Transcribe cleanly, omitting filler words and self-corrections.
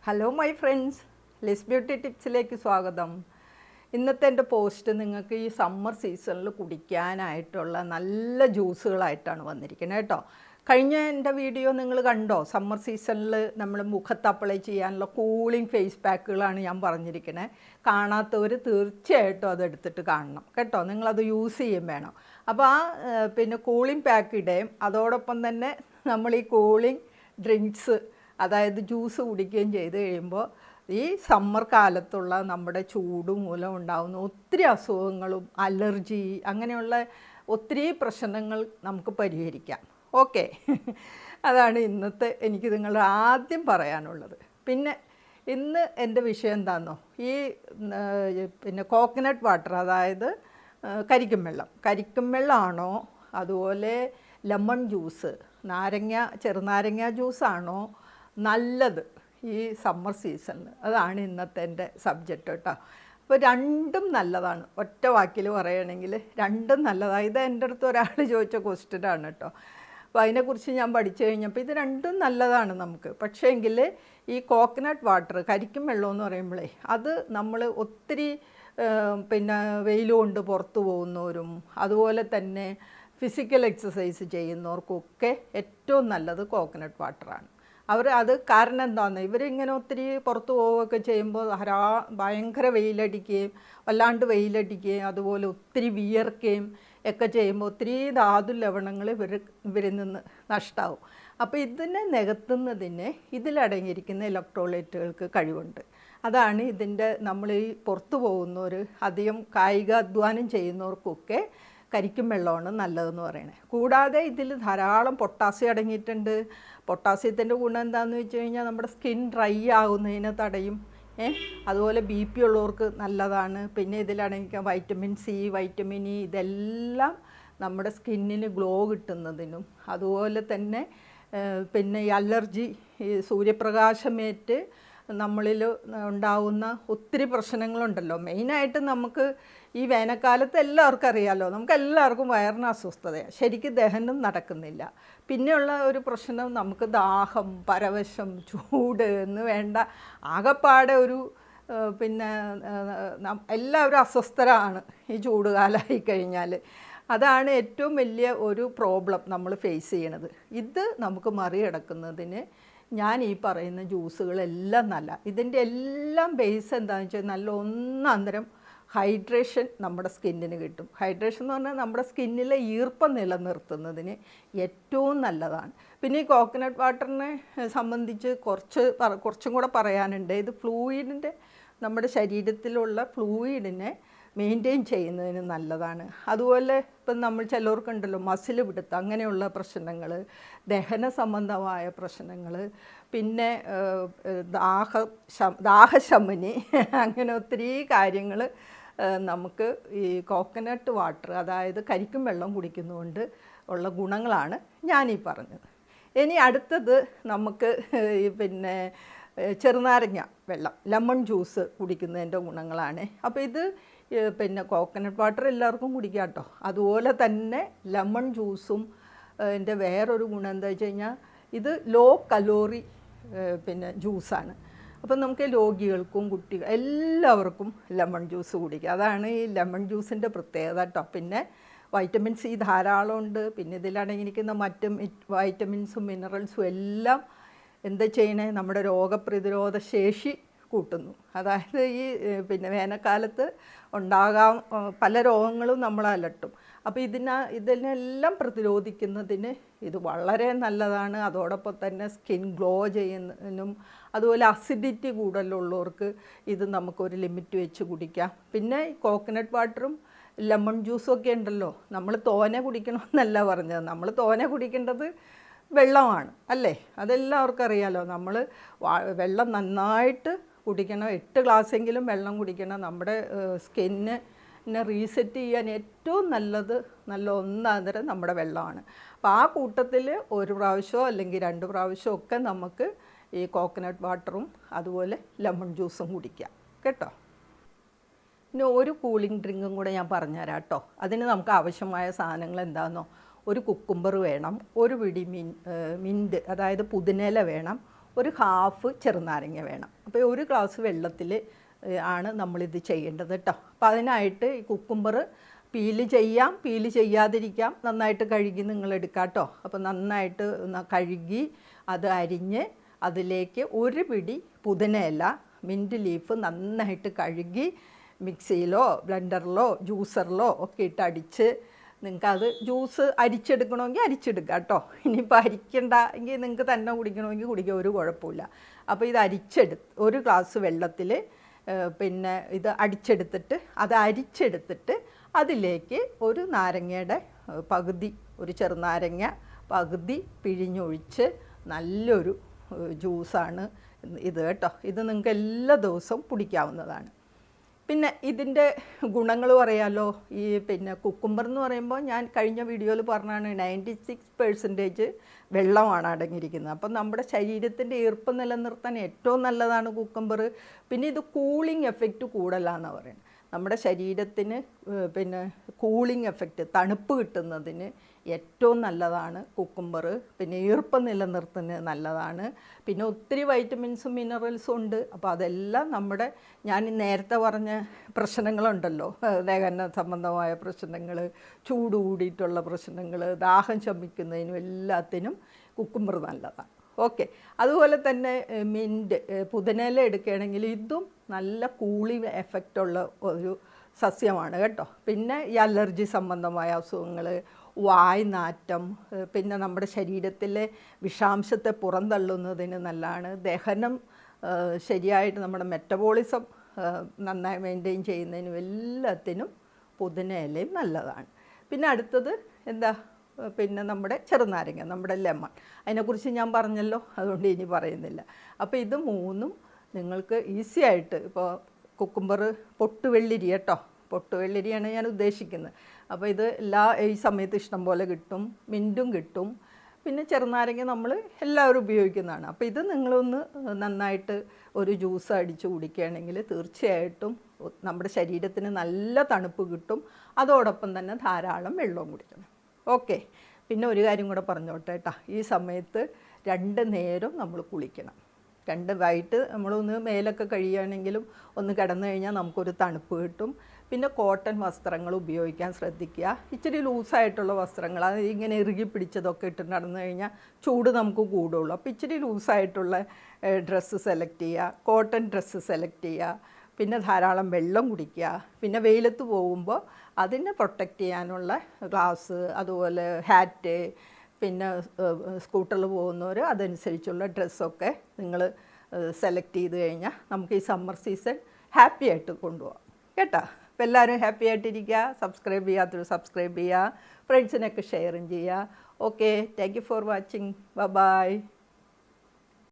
Hello my friends, Liz beauty ടിപ്സിലേക്ക് സ്വാഗതം. ഇന്നത്തെ എൻ്റെ പോസ്റ്റ് നിങ്ങൾക്ക് ഈ സമ്മർ സീസണിൽ കുടിക്കാനായിട്ടുള്ള നല്ല ജ്യൂസുകളായിട്ടാണ് വന്നിരിക്കുന്നത് കേട്ടോ. കഴിഞ്ഞ എൻ്റെ വീഡിയോ നിങ്ങൾ കണ്ടോ? സമ്മർ സീസണിൽ നമ്മൾ മുഖത്ത് അപ്ലൈ ചെയ്യാനുള്ള കൂളിംഗ് ഫേസ് പാക്കുകളാണ് ഞാൻ പറഞ്ഞിരിക്കുന്നത്. കാണാത്തവർ തീർച്ചയായിട്ടും അതെടുത്തിട്ട് കാണണം കേട്ടോ. നിങ്ങളത് യൂസ് ചെയ്യും വേണം. അപ്പോൾ പിന്നെ കൂളിംഗ് പാക്കിടേയും അതോടൊപ്പം തന്നെ നമ്മൾ ഈ കൂളിംഗ് ഡ്രിങ്ക്സ്, അതായത് ജ്യൂസ് കുടിക്കുകയും ചെയ്ത് കഴിയുമ്പോൾ ഈ സമ്മർ കാലത്തുള്ള നമ്മുടെ ചൂട് മൂലം ഉണ്ടാകുന്ന ഒത്തിരി അസുഖങ്ങളും അലർജി അങ്ങനെയുള്ള ഒത്തിരി പ്രശ്നങ്ങൾ നമുക്ക് പരിഹരിക്കാം. ഓക്കെ, അതാണ് ഇന്നത്തെ എനിക്ക് നിങ്ങളോട് ആദ്യം പറയാനുള്ളത്. പിന്നെ ഇന്ന് എൻ്റെ വിഷയം എന്താണെന്നോ, ഈ പിന്നെ കോക്കനട്ട് വാട്ടർ, അതായത് കരിക്കും വെള്ളമാണോ അതുപോലെ ലെമൺ ജ്യൂസ്, ചെറുനാരങ്ങ ജ്യൂസാണോ നല്ലത് ഈ സമ്മർ സീസണിൽ? അതാണ് ഇന്നത്തെ എൻ്റെ സബ്ജക്റ്റ് കേട്ടോ. അപ്പോൾ രണ്ടും നല്ലതാണ്, ഒറ്റ വാക്കിൽ പറയുകയാണെങ്കിൽ രണ്ടും നല്ലതാണ്. ഇത് എൻ്റെ അടുത്ത് ഒരാൾ ചോദിച്ച ക്വസ്റ്റ്യനാണ് കേട്ടോ. അപ്പോൾ അതിനെക്കുറിച്ച് ഞാൻ പഠിച്ചു കഴിഞ്ഞപ്പോൾ ഇത് രണ്ടും നല്ലതാണ് നമുക്ക്. പക്ഷേ എങ്കിൽ ഈ കോക്കനട്ട് വാട്ടർ, കരിക്കും വെള്ളം എന്ന് പറയുമ്പോഴേ, അത് നമ്മൾ ഒത്തിരി പിന്നെ വെയിൽ കൊണ്ട് പുറത്തു പോകുന്നവരും അതുപോലെ തന്നെ ഫിസിക്കൽ എക്സസൈസ് ചെയ്യുന്നവർക്കൊക്കെ ഏറ്റവും നല്ലത് കോക്കനട്ട് വാട്ടറാണ്. അത് കാരണം എന്താണെന്ന്, ഇവരിങ്ങനെ ഒത്തിരി പുറത്ത് പോവുകയൊക്കെ ചെയ്യുമ്പോൾ ഭയങ്കര വെയിലടിക്കുകയും വല്ലാണ്ട് വെയിലടിക്കുകയും അതുപോലെ ഒത്തിരി വിയർക്കുകയും ഒക്കെ ചെയ്യുമ്പോൾ ഒത്തിരി ധാതു ലവണങ്ങൾ ഇവരിൽ നിന്ന് നഷ്ടമാവും. അപ്പോൾ ഇതിനെ നികത്തുന്നതിന് ഇതിലടങ്ങിയിരിക്കുന്ന ഇലക്ട്രോലൈറ്റുകൾക്ക് കഴിവുണ്ട്. അതാണ് ഇതിൻ്റെ, നമ്മൾ ഈ പുറത്തു പോകുന്നവർ അധികം കായിക അധ്വാനം ചെയ്യുന്നവർക്കൊക്കെ കരിക്കും വെള്ളമാണ് നല്ലതെന്ന് പറയണത്. കൂടാതെ ഇതിൽ ധാരാളം പൊട്ടാസ്യം അടങ്ങിയിട്ടുണ്ട്. പൊട്ടാസ്യത്തിൻ്റെ ഗുണം എന്താണെന്ന് വെച്ച് കഴിഞ്ഞാൽ നമ്മുടെ സ്കിൻ ഡ്രൈ ആകുന്നതിനെ തടയും. അതുപോലെ BP ഉള്ളവർക്ക് നല്ലതാണ്. പിന്നെ ഇതിലടങ്ങിയ വൈറ്റമിൻ C, വൈറ്റമിൻ E, ഇതെല്ലാം നമ്മുടെ സ്കിന്നിന് ഗ്ലോ കിട്ടുന്നതിനും അതുപോലെ തന്നെ പിന്നെ ഈ അലർജി, ഈ സൂര്യപ്രകാശമേറ്റ് നമ്മളിൽ ഉണ്ടാവുന്ന ഒത്തിരി പ്രശ്നങ്ങളുണ്ടല്ലോ. മെയിനായിട്ട് നമുക്ക് ഈ വേനൽക്കാലത്ത് എല്ലാവർക്കും അറിയാമല്ലോ, നമുക്ക് എല്ലാവർക്കും വയറിന് അസ്വസ്ഥതയാണ്, ശരിക്കും ദഹനം നടക്കുന്നില്ല. പിന്നെയുള്ള ഒരു പ്രശ്നം നമുക്ക് ദാഹം, പരവശം, ചൂട് എന്ന് വേണ്ട ആകെപ്പാടെ ഒരു പിന്നെ എല്ലാവരും അസ്വസ്ഥരാണ് ഈ ചൂട് കാലമായി കഴിഞ്ഞാൽ. അതാണ് ഏറ്റവും വലിയ ഒരു പ്രോബ്ലം നമ്മൾ ഫേസ് ചെയ്യണത്. ഇത് നമുക്ക് മറികടക്കുന്നതിന് ഞാൻ ഈ പറയുന്ന ജ്യൂസുകളെല്ലാം നല്ല, ഇതിൻ്റെ എല്ലാം ബേസ് എന്താണെന്ന് വെച്ചാൽ നല്ല ഒന്നാന്തരം ഹൈഡ്രേഷൻ നമ്മുടെ സ്കിന്നിന് കിട്ടും. ഹൈഡ്രേഷൻ എന്ന് പറഞ്ഞാൽ നമ്മുടെ സ്കിന്നിലെ ഈർപ്പം നിലനിർത്തുന്നതിന് ഏറ്റവും നല്ലതാണ്. പിന്നെ ഈ കോക്കനട്ട് വാട്ടറിനെ സംബന്ധിച്ച് കുറച്ചും കൂടെ പറയാനുണ്ട്. ഇത് ഫ്ലൂയിഡിൻ്റെ, നമ്മുടെ ശരീരത്തിലുള്ള ഫ്ലൂയിഡിനെ മെയിൻറ്റെയിൻ ചെയ്യുന്നതിന് നല്ലതാണ്. അതുപോലെ ഇപ്പം നമ്മൾ ചിലവർക്കുണ്ടല്ലോ മസിൽ പിടുത്തം, അങ്ങനെയുള്ള പ്രശ്നങ്ങൾ, ദഹന സംബന്ധമായ പ്രശ്നങ്ങൾ, പിന്നെ ദാഹശമനി, അങ്ങനെ ഒത്തിരി കാര്യങ്ങൾ നമുക്ക് ഈ കോക്കനട്ട് വാട്ടർ, അതായത് കരിക്കും വെള്ളം കുടിക്കുന്നതുകൊണ്ട് ഉള്ള ഗുണങ്ങളാണ് ഞാനീ പറഞ്ഞത്. ഇനി അടുത്തത് നമുക്ക് പിന്നെ ചെറുനാരങ്ങ വെള്ളം, ലെമൺ ജ്യൂസ് കുടിക്കുന്നതിൻ്റെ ഗുണങ്ങളാണ്. അപ്പോൾ ഇത് പിന്നെ കോക്കനട്ട് വാട്ടർ എല്ലാവർക്കും കുടിക്കാം കേട്ടോ. അതുപോലെ തന്നെ ലെമൺ ജ്യൂസും എൻ്റെ വേറൊരു ഗുണം എന്താ വെച്ച് കഴിഞ്ഞാൽ ഇത് ലോ കലോറി പിന്നെ ജ്യൂസാണ്. അപ്പം നമുക്ക് രോഗികൾക്കും എല്ലാവർക്കും ലെമൺ ജ്യൂസ് കുടിക്കാം. അതാണ് ഈ ലെമൺ ജ്യൂസിൻ്റെ പ്രത്യേകത കേട്ടോ. പിന്നെ വൈറ്റമിൻ C ധാരാളമുണ്ട്. പിന്നെ ഇതിലടങ്ങിയിരിക്കുന്ന മറ്റ് വൈറ്റമിൻസും മിനറൽസും എല്ലാം എന്താ ചെയ്യണേ, നമ്മുടെ രോഗപ്രതിരോധ ശേഷി കൂട്ടുന്നു. അതായത് ഈ പിന്നെ വേനൽക്കാലത്ത് ഉണ്ടാകാൻ പല രോഗങ്ങളും നമ്മളെ അലട്ടും. അപ്പോൾ ഇതിനെല്ലാം പ്രതിരോധിക്കുന്നതിന് ഇത് വളരെ നല്ലതാണ്. അതോടൊപ്പം തന്നെ സ്കിൻ ഗ്ലോ ചെയ്യുന്നതിനും അതുപോലെ അസിഡിറ്റി കൂടുതലുള്ളവർക്ക് ഇത് നമുക്കൊരു ലിമിറ്റ് വെച്ച് കുടിക്കാം. പിന്നെ ഈ കോക്കനട്ട് വാട്ടറും ലെമൺ ജ്യൂസും ഒക്കെ ഉണ്ടല്ലോ, നമ്മൾ തോനെ കുടിക്കണമെന്നല്ല പറഞ്ഞത്, നമ്മൾ തോനെ കുടിക്കേണ്ടത് വെള്ളമാണ് അല്ലേ? അതെല്ലാവർക്കും അറിയാമല്ലോ. നമ്മൾ വെള്ളം നന്നായിട്ട് കുടിക്കണം, 8 ഗ്ലാസ്സെങ്കിലും വെള്ളം കുടിക്കണം. നമ്മുടെ സ്കിന്നിനെ റീസെറ്റ് ചെയ്യാൻ ഏറ്റവും നല്ല ഒന്നാന്തരം നമ്മുടെ വെള്ളമാണ്. അപ്പോൾ ആ കൂട്ടത്തിൽ ഒരു പ്രാവശ്യമോ അല്ലെങ്കിൽ 2 പ്രാവശ്യമോ ഒക്കെ നമുക്ക് ഈ കോക്കനട്ട് വാട്ടറും അതുപോലെ ലെമൺ ജ്യൂസും കുടിക്കാം കേട്ടോ. പിന്നെ ഒരു കൂളിംഗ് ഡ്രിങ്കും കൂടെ ഞാൻ പറഞ്ഞുതരാം കേട്ടോ. അതിന് നമുക്ക് ആവശ്യമായ സാധനങ്ങൾ എന്താണെന്നോ, ഒരു കുക്കുംബർ വേണം, ഒരു പിടി മിൻറ്റ്, അതായത് പുതിനയില വേണം, ഒരു ഹാഫ് ചെറുനാരങ്ങ വേണം. അപ്പോൾ ഒരു ഗ്ലാസ് വെള്ളത്തിൽ ആണ് നമ്മളിത് ചെയ്യേണ്ടത് കേട്ടോ. അപ്പോൾ അതിനായിട്ട് ഈ കുക്കുംബർ പീല് ചെയ്യാം, പീല് ചെയ്യാതിരിക്കാം. നന്നായിട്ട് കഴുകി നിങ്ങൾ എടുക്കാം കേട്ടോ. അപ്പോൾ നന്നായിട്ട് കഴുകി അത് അരിഞ്ഞ് അതിലേക്ക് ഒരു പിടി പുതിനയില, മിൻറ്റ് ലീഫ് നന്നായിട്ട് കഴുകി മിക്സിയിലോ ബ്ലെൻഡറിലോ ജ്യൂസറിലോ ഒക്കെ ഇട്ട് അടിച്ച് നിങ്ങൾക്കത് ജ്യൂസ് അരിച്ചെടുക്കണമെങ്കിൽ അരിച്ചെടുക്കുക കേട്ടോ. ഇനിയിപ്പോൾ അരിക്കണ്ട എങ്കിൽ നിങ്ങൾക്ക് തന്നെ കുടിക്കണമെങ്കിൽ കുടിക്കുക, ഒരു കുഴപ്പമില്ല. അപ്പോൾ ഇത് ഒരു ഗ്ലാസ് വെള്ളത്തിൽ പിന്നെ ഇത് അടിച്ചെടുത്തിട്ട് അത് അരിച്ചെടുത്തിട്ട് അതിലേക്ക് ഒരു നാരങ്ങയുടെ പകുതി, ഒരു ചെറുനാരങ്ങ പകുതി പിഴിഞ്ഞൊഴിച്ച് നല്ലൊരു ജ്യൂസാണ് ഇത് കേട്ടോ. ഇത് നിങ്ങൾക്ക് എല്ലാ ദിവസവും കുടിക്കാവുന്നതാണ്. പിന്നെ ഇതിൻ്റെ ഗുണങ്ങൾ പറയാമല്ലോ. ഈ പിന്നെ കുക്കുംബർ എന്ന് പറയുമ്പോൾ ഞാൻ കഴിഞ്ഞ വീഡിയോയിൽ പറഞ്ഞാണ് 96% വെള്ളമാണ് അടങ്ങിയിരിക്കുന്നത്. അപ്പം നമ്മുടെ ശരീരത്തിൻ്റെ ഈർപ്പം നിലനിർത്താൻ ഏറ്റവും നല്ലതാണ് കുക്കുംബർ. പിന്നെ ഇത് കൂളിംഗ് എഫക്റ്റ് കൂടുതലാണെന്ന് പറയുന്നത്. നമ്മുടെ ശരീരത്തിന് പിന്നെ കൂളിംഗ് എഫക്റ്റ്, തണുപ്പ് കിട്ടുന്നതിന് ഏറ്റവും നല്ലതാണ് കുക്കുംബർ. പിന്നെ ഈർപ്പം നിലനിർത്തുന്നത് നല്ലതാണ്. പിന്നെ ഒത്തിരി വൈറ്റമിൻസും മിനറൽസും ഉണ്ട്. അപ്പോൾ അതെല്ലാം നമ്മുടെ ഞാൻ നേരത്തെ പറഞ്ഞ പ്രശ്നങ്ങളുണ്ടല്ലോ, ദഹന സംബന്ധമായ പ്രശ്നങ്ങൾ, ചൂട് കൂടിയിട്ടുള്ള പ്രശ്നങ്ങൾ, ദാഹം ശമിക്കുന്നതിനും എല്ലാത്തിനും കുക്കുംബർ നല്ലതാണ്. ഓക്കെ. അതുപോലെ തന്നെ പുതിനയില എടുക്കുകയാണെങ്കിൽ ഇതും നല്ല കൂളിംഗ് എഫക്റ്റുള്ള ഒരു സസ്യമാണ് കേട്ടോ. പിന്നെ ഈ അലർജി സംബന്ധമായ അസുഖങ്ങൾ, വായ്നാറ്റം, പിന്നെ നമ്മുടെ ശരീരത്തിലെ വിഷാംശത്തെ പുറന്തള്ളുന്നതിന് നല്ലതാണ്. ദഹനം ശരിയായിട്ട് നമ്മുടെ മെറ്റബോളിസം നന്നായി മെയിൻറ്റെയിൻ ചെയ്യുന്നതിനും എല്ലാത്തിനും പുതിനയിലയും നല്ലതാണ്. പിന്നെ അടുത്തത് എന്താ, പിന്നെ നമ്മുടെ ചെറുനാരങ്ങ, നമ്മുടെ ലെമൺ, അതിനെക്കുറിച്ച് ഞാൻ പറഞ്ഞല്ലോ, അതുകൊണ്ട് ഇനി പറയുന്നില്ല. അപ്പോൾ ഇത് മൂന്നും നിങ്ങൾക്ക് ഈസി ആയിട്ട്, ഇപ്പോൾ കുക്കുംബർ പൊട്ടുവെള്ളിരി കേട്ടോ, പൊട്ടുവെള്ളിരിയാണ് ഞാൻ ഉദ്ദേശിക്കുന്നത്. അപ്പോൾ ഇത് ഈ സമയത്ത് ഇഷ്ടം പോലെ കിട്ടും, മിൻറ്റും കിട്ടും. പിന്നെ ചെറുനാരങ്ങ നമ്മൾ എല്ലാവരും ഉപയോഗിക്കുന്നതാണ്. അപ്പോൾ ഇത് നിങ്ങളൊന്ന് നന്നായിട്ട് ഒരു ജ്യൂസ് അടിച്ച് കുടിക്കുകയാണെങ്കിൽ തീർച്ചയായിട്ടും നമ്മുടെ ശരീരത്തിന് നല്ല തണുപ്പ് കിട്ടും. അതോടൊപ്പം തന്നെ ധാരാളം വെള്ളവും കുടിക്കണം. ഓക്കെ. പിന്നെ ഒരു കാര്യം കൂടെ പറഞ്ഞോട്ടെ കേട്ടോ. ഈ സമയത്ത് 2 നേരം നമ്മൾ കുളിക്കണം. വൈകിട്ട് നമ്മളൊന്ന് മേലൊക്കെ കഴിയുകയാണെങ്കിലും ഒന്ന് കിടന്നു കഴിഞ്ഞാൽ നമുക്കൊരു തണുപ്പ് കിട്ടും. പിന്നെ കോട്ടൺ വസ്ത്രങ്ങൾ ഉപയോഗിക്കാൻ ശ്രദ്ധിക്കുക. ഇച്ചിരി ലൂസായിട്ടുള്ള വസ്ത്രങ്ങൾ, അത് ഇങ്ങനെ ഇറുകി പിടിച്ചതൊക്കെ ഇട്ട് നടന്നു കഴിഞ്ഞാൽ ചൂട് നമുക്ക് കൂടുള്ളൂ. അപ്പോൾ ഇച്ചിരി ലൂസായിട്ടുള്ള ഡ്രസ്സ് സെലക്ട് ചെയ്യുക, കോട്ടൺ ഡ്രസ്സ് സെലക്ട് ചെയ്യുക. പിന്നെ ധാരാളം വെള്ളം കുടിക്കുക. പിന്നെ വെയിലത്ത് പോകുമ്പോൾ അതിനെ പ്രൊട്ടക്റ്റ് ചെയ്യാനുള്ള ഗ്ലാസ്, അതുപോലെ ഹാറ്റ്, പിന്നെ സ്കൂട്ടറിൽ പോകുന്നവർ അതനുസരിച്ചുള്ള ഡ്രസ്സൊക്കെ നിങ്ങൾ സെലക്ട് ചെയ്ത് കഴിഞ്ഞാൽ നമുക്ക് ഈ സമ്മർ സീസൺ ഹാപ്പി ആയിട്ട് കൊണ്ടുപോകാം കേട്ടോ. അപ്പോൾ എല്ലാവരും ഹാപ്പി ആയിട്ടിരിക്കുക. സബ്സ്ക്രൈബ് ചെയ്യാത്തവർ സബ്സ്ക്രൈബ് ചെയ്യുക, ഫ്രണ്ട്സിനൊക്കെ ഷെയറും ചെയ്യുക. Okay, thank you for watching. By.